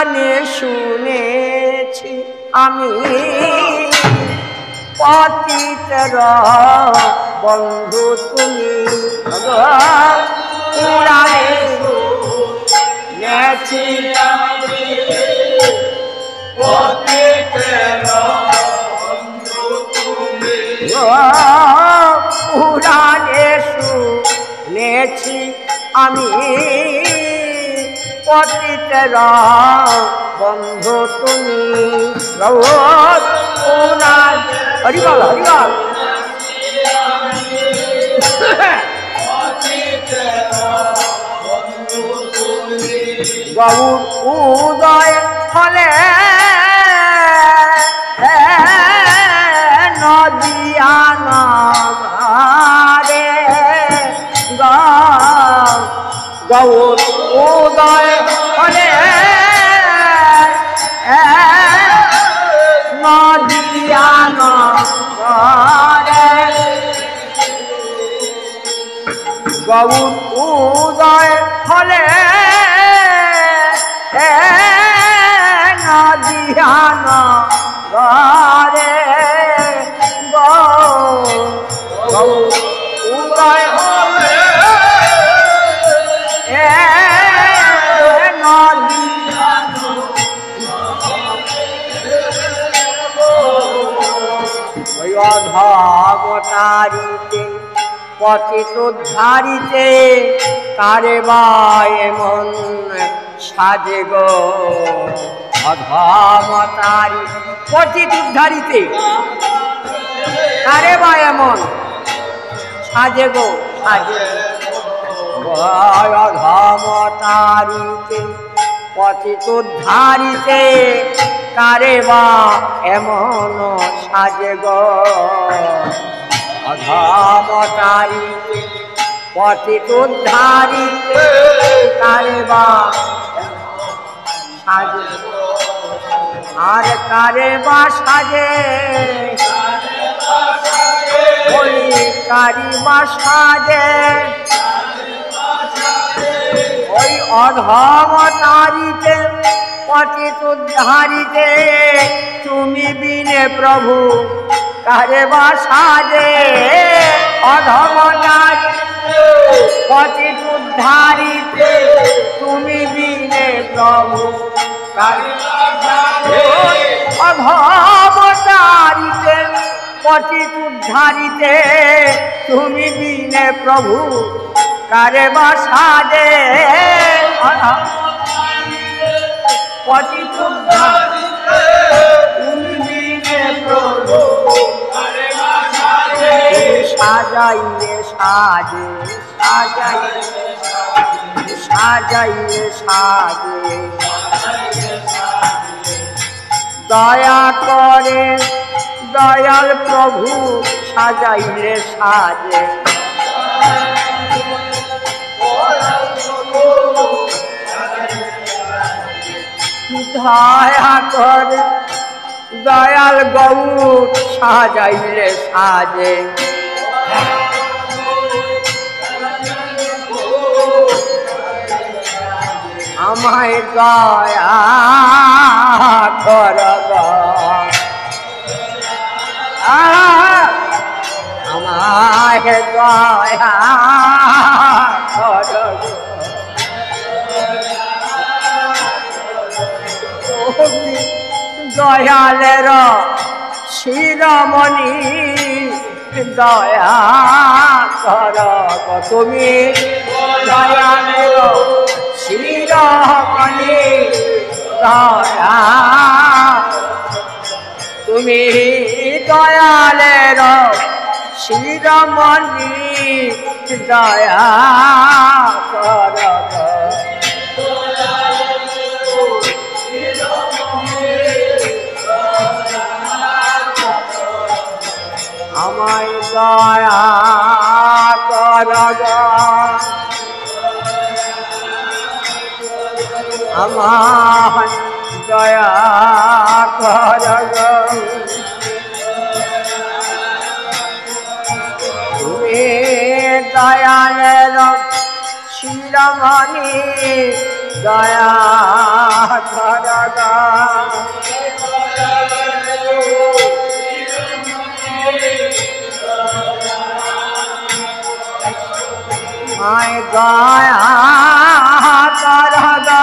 পুরাণে শুনেছি আমি পতিতের বন্ধু তুমি পুরাণে শুনেছি আমি পতিতের বন্ধু তুমি পুরাণে শুনেছি আমি পতিতের বন্ধু তুমি পুরাণ হরিবল হরিবল গৌর উদয় ফলে নদিয়া নারে গৌর উদয় ফলে নদিয়া নারে গৌর উদয় ফলে নদিয়া নারে গৌর উদয় ফলে অধমতারিতে পতিতোদ্ধারিতে কারে বা এমন সাজে গো অধমতারি পতিতোদ্ধারিতে কারে বা এমন সাজে গো সাজে অধমতারিতে পতিতোদ্ধারিতে কারে বা এমন সাজে গো অধমতারিতে পতিতোদ্ধারিতে কারে বা সাজে আর কারে বা সাজে বলি কারি বা সাজে ওই অধমতারিতে পতিতোদ্ধারিতে তুমি বিনে প্রভু কারে বা সাজে অধমতারিতে পতিতোদ্ধারিতে তুমি বিনে প্রভু কারে বা সাজে অধমতারিতে পতিতোদ্ধারিতে তুমি বিনে প্রভু কারে বা সাজে পতিতোদ্ধারিতে তুমি বিনে প্রভু কারে বা সাজে সাজাইলে সাজে সাজাইলে সাজে দয়া করে দয়াল প্রভু সাজাইলে সাজে দয়া করে দয়াল গৌর সাজাইলে সাজে আমায় দয়া কর আমায় দয়া কর দয়ালের শিরোমণি দয়া কর তুমি দয়ালের শিরোমণি দয়া তুমি দয়ালের শিরোমণি দয়া কর আমায় দয়া কর আমার দয়া কর তুমি দয়ালের শিরোমণি দয়া करगा आय गाया करगा